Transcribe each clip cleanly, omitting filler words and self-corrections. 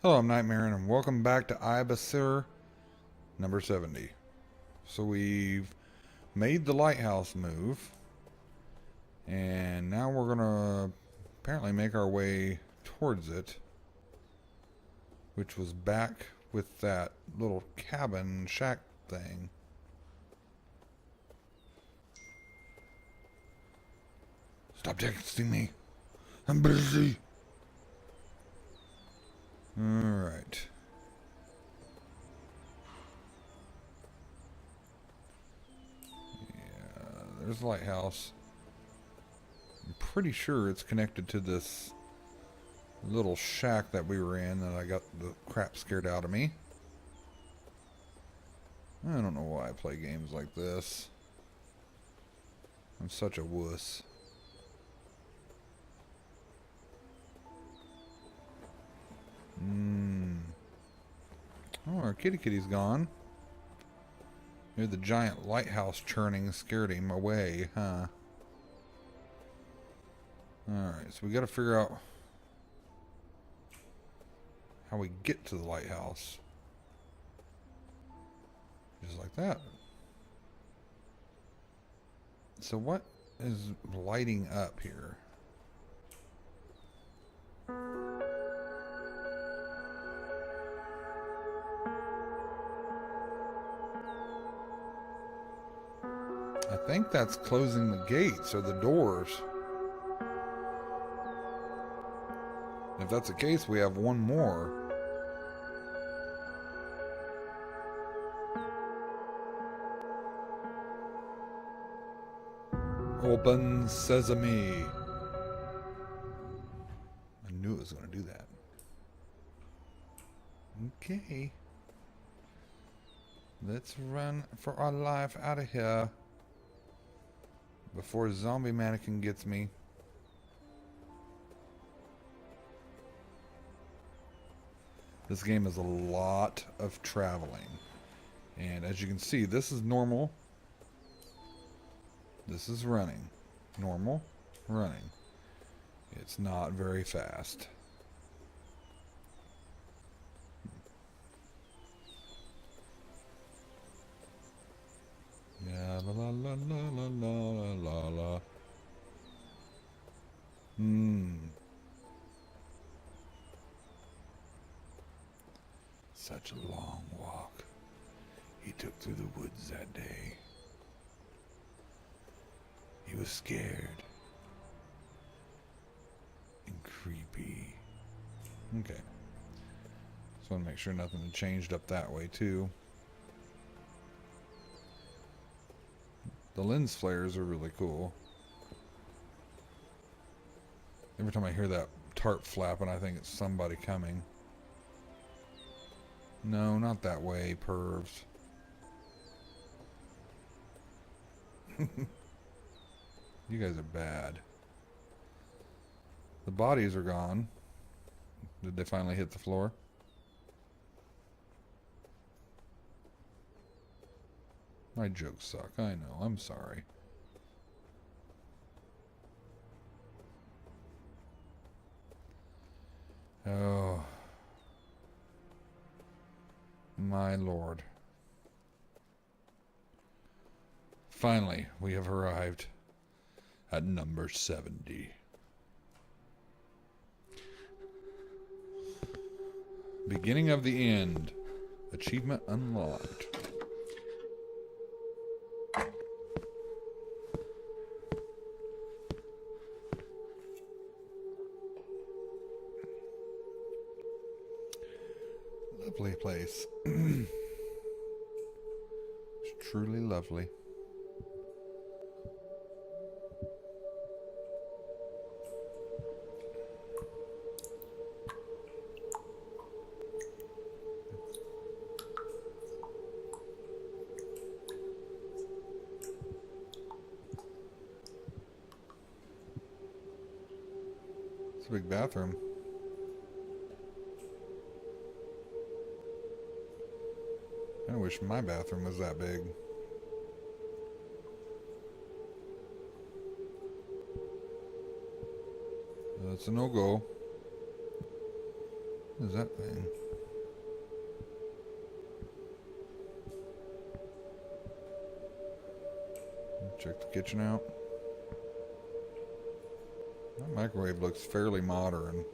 Hello, I'm Nightmaaron, and welcome back to Basir number 70. So we've made the lighthouse move, and now we're gonna apparently make our way towards it, which was back with that little cabin shack thing. Stop texting me. I'm busy. Alright. Yeah, there's the lighthouse. I'm pretty sure it's connected to this little shack that we were in that I got the crap scared out of me. I don't know why I play games like this. I'm such a wuss. Oh, our kitty's gone. Maybe the giant lighthouse churning scared him away, huh? Alright, so we gotta figure out how we get to the lighthouse. Just like that. So what is lighting up here? I think that's closing the gates or the doors. If that's the case, we have one more. Open sesame. I knew it was going to do that. Okay. Let's run for our life out of here before zombie mannequin gets me. This game is a lot of traveling. And as you can see, this is normal. This is running. Normal, running. It's not very fast. Yeah, la la la la la la la. Such a long walk he took through the woods that day. He was scared and creepy. Okay. Just want to make sure nothing changed up that way too. The lens flares are really cool. Every time I hear that tarp flapping, I think it's somebody coming. No, not that way, pervs. You guys are bad. The bodies are gone. Did they finally hit the floor? My jokes suck. I know. I'm sorry. Oh. My lord. Finally, we have arrived at number 70. Beginning of the end. Achievement unlocked. Lovely place. It's truly lovely. It's a big bathroom. I wish my bathroom was that big. That's a no-go. What is that thing? Check the kitchen out. That microwave looks fairly modern.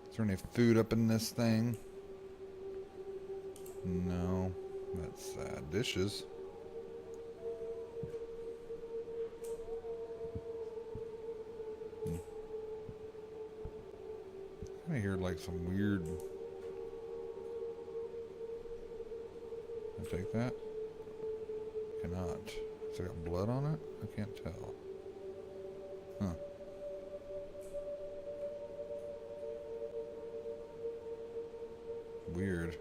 Is there any food up in this thing? No. That's sad. Dishes. I hear like some weird... Can I take that? Cannot. Has it got blood on it? I can't tell. Huh. Weird.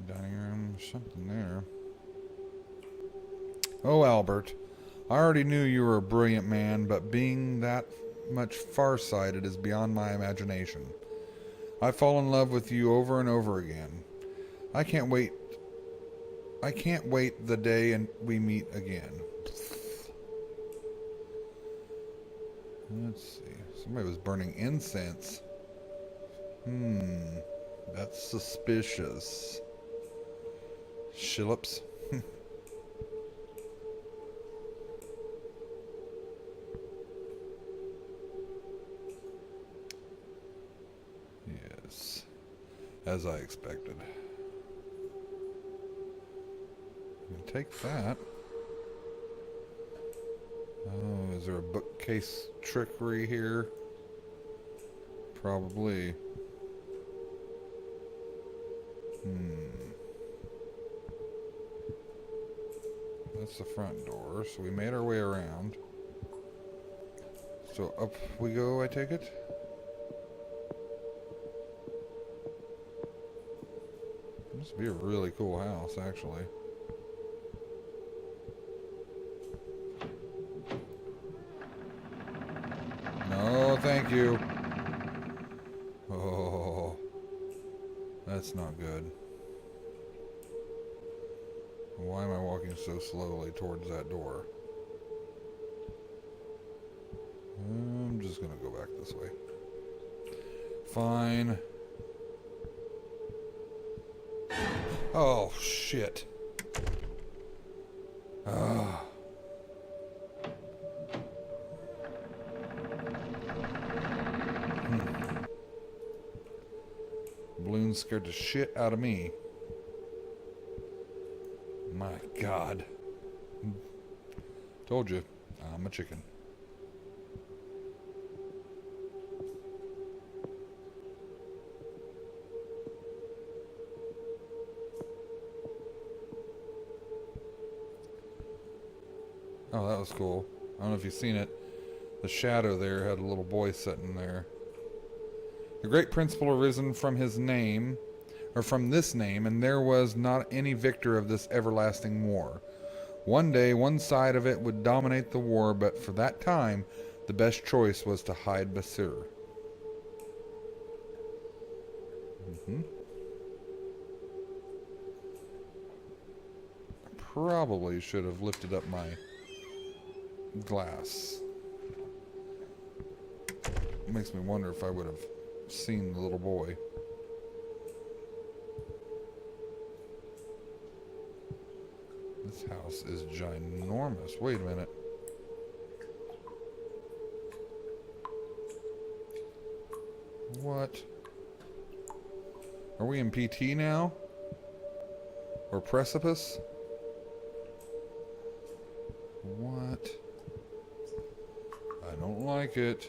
Dining room, something there. Oh, Albert. I already knew you were a brilliant man, but being that much farsighted is beyond my imagination. I fall in love with you over and over again. I can't wait the day and we meet again. Let's see. Somebody was burning incense. That's suspicious. Shillops. Yes. As I expected. Take that. Oh, is there a bookcase trickery here? Probably. That's the front door, so we made our way around. So up we go, I take it? This would be a really cool house, actually. No, thank you. Oh, that's not good. Why am I walking so slowly towards that door? I'm just gonna go back this way. Fine. Oh, shit. Ah. Balloon scared the shit out of me. My God. Told you, I'm a chicken. Oh, that was cool. I don't know if you've seen it. The shadow there had a little boy sitting there. The great principle arisen from his name, or from this name, and there was not any victor of this everlasting war. One day, one side of it would dominate the war, but for that time, the best choice was to hide Basir. Probably should have lifted up my glass. Makes me wonder if I would have seen the little boy. This house is ginormous. Wait a minute. What? Are we in PT now? Or precipice? What? I don't like it.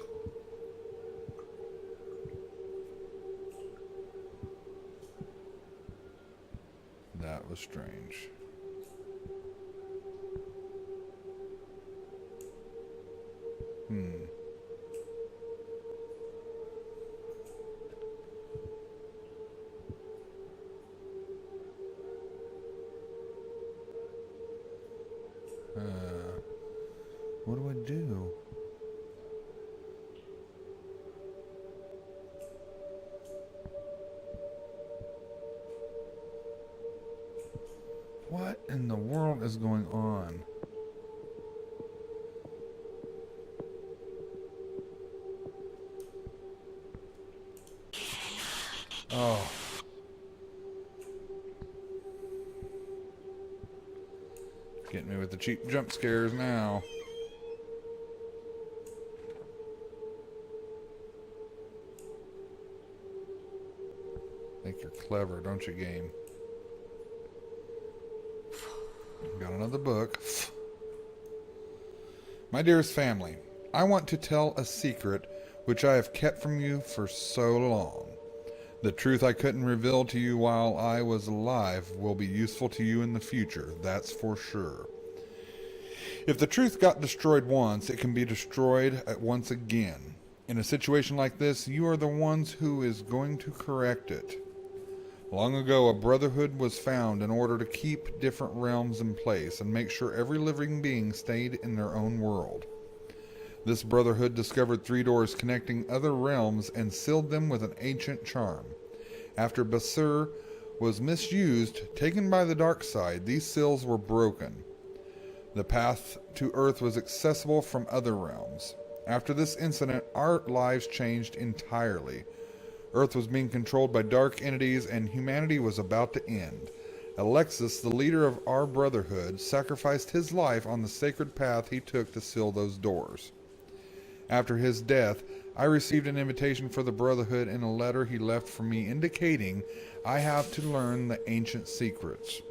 That was strange. What do I do? What in the world is going on? Oh. Getting me with the cheap jump scares now. Think you're clever, don't you, game? Got another book. My dearest family, I want to tell a secret which I have kept from you for so long. The truth I couldn't reveal to you while I was alive will be useful to you in the future, that's for sure. If the truth got destroyed once, it can be destroyed once again. In a situation like this, you are the ones who is going to correct it. Long ago, a brotherhood was found in order to keep different realms in place and make sure every living being stayed in their own world. This brotherhood discovered 3 doors connecting other realms and sealed them with an ancient charm. After Basir was misused, taken by the dark side, these seals were broken. The path to Earth was accessible from other realms. After this incident, our lives changed entirely. Earth was being controlled by dark entities and humanity was about to end. Alexis, the leader of our brotherhood, sacrificed his life on the sacred path he took to seal those doors. After his death, I received an invitation for the brotherhood in a letter he left for me indicating I have to learn the ancient secrets.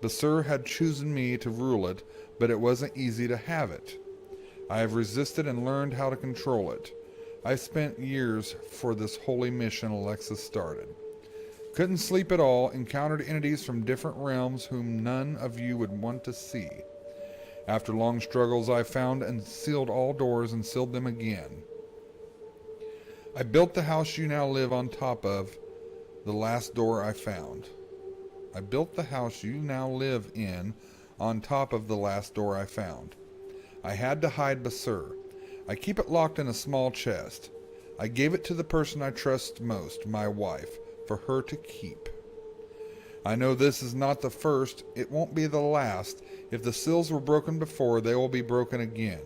Basir had chosen me to rule it, but it wasn't easy to have it. I have resisted and learned how to control it. I spent years for this holy mission Alexis started. Couldn't sleep at all, encountered entities from different realms whom none of you would want to see. After long struggles, I found and sealed all doors and sealed them again. I built the house you now live on top of, the last door I found. I built the house you now live in on top of the last door I found. I had to hide Basir. I keep it locked in a small chest. I gave it to the person I trust most, my wife, for her to keep. I know this is not the first, it won't be the last. If the seals were broken before, they will be broken again.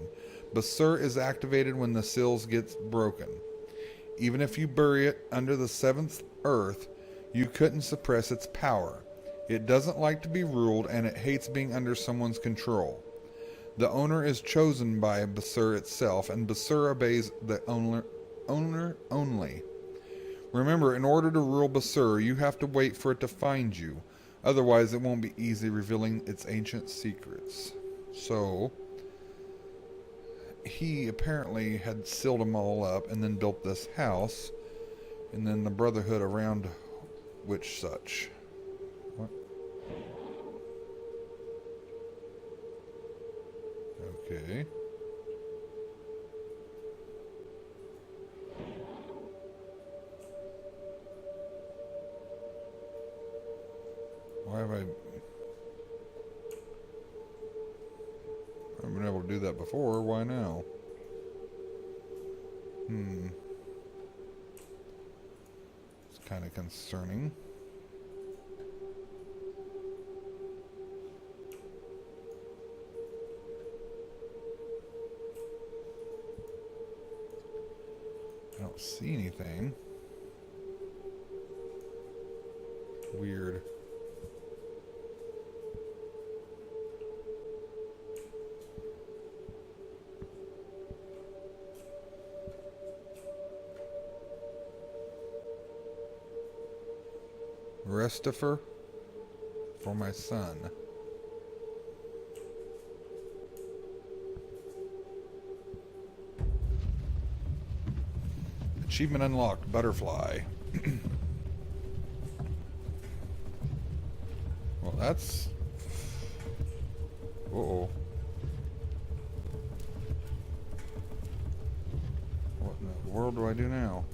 Basir is activated when the seals get broken. Even if you bury it under the 7th earth, you couldn't suppress its power. It doesn't like to be ruled, and it hates being under someone's control. The owner is chosen by Basir itself, and Basir obeys the owner only. Remember, in order to rule Basir, you have to wait for it to find you. Otherwise, it won't be easy revealing its ancient secrets. So, he apparently had sealed them all up and then built this house, and then the brotherhood around which such. What? Okay. Why have I haven't been able to do that before? Why now? It's kind of concerning. I don't see anything. Weird. Restifer for my son. Achievement unlocked, butterfly. Well, that's... Uh-oh. What in the world do I do now?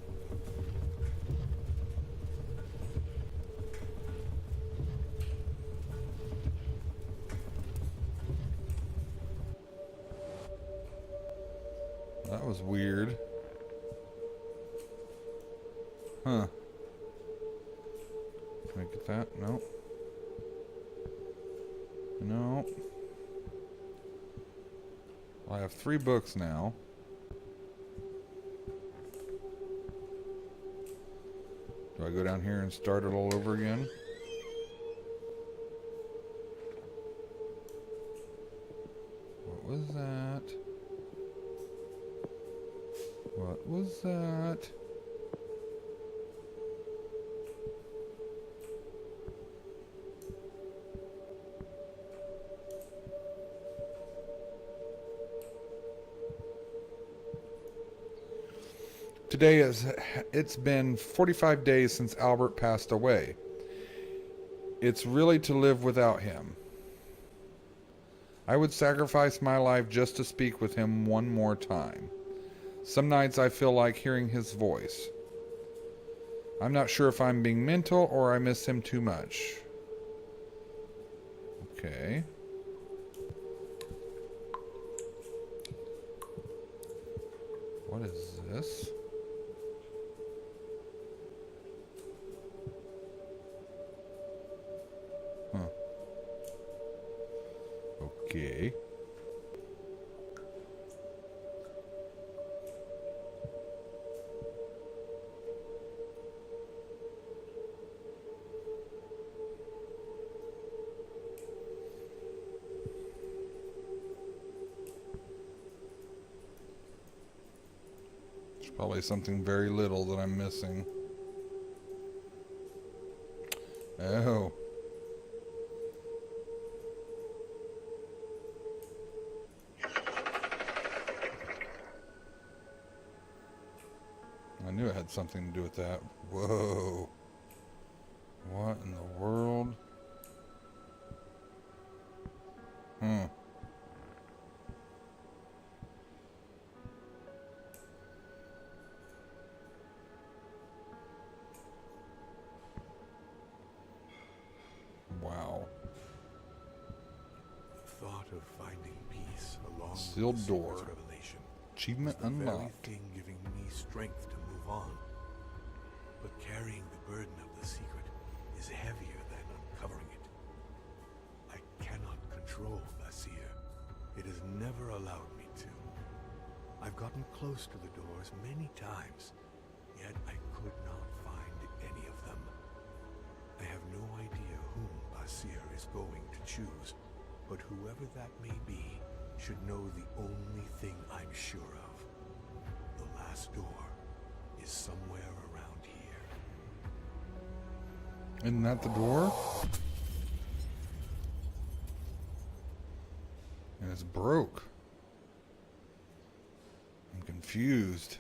That was weird. Huh. Can I get that? No. No. I have 3 books now. Do I go down here and start it all over again? What was that? What was that? Today it's been 45 days since Albert passed away. It's really to live without him. I would sacrifice my life just to speak with him one more time. Some nights I feel like hearing his voice. I'm not sure if I'm being mental or I miss him too much. Okay. What is this? Huh. Okay. There's probably something very little that I'm missing. Oh. I knew it had something to do with that. Whoa. What in the world? Wow. Thought of finding peace along Sealed with door. revelation. Achievement It's the very unlocked. thing giving me strength to move on. But carrying the burden of the secret is heavier than uncovering it. I cannot control Basir. It has never allowed me to. I've gotten close to the doors many times, yet I could not find any of them. I have no idea whom Basir is going to choose, but whoever that may be should know the only thing I'm sure of. The last door is somewhere around here. Isn't that the door? And it's broke. I'm confused.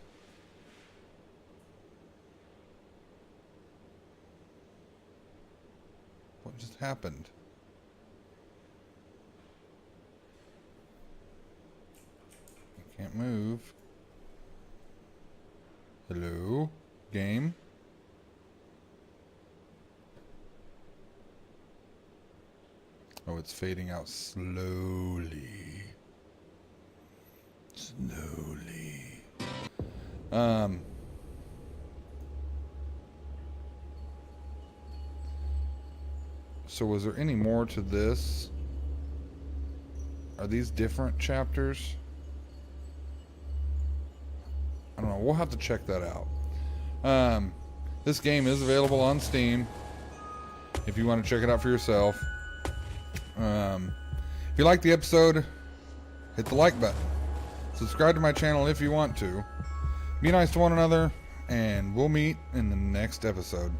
What just happened? I can't move. Hello? Game? Oh, it's fading out slowly. Slowly. So was there any more to this? Are these different chapters? I don't know. We'll have to check that out. This game is available on Steam if you want to check it out for yourself. If you like the episode, hit the like button. Subscribe to my channel if you want to. Be nice to one another, and we'll meet in the next episode.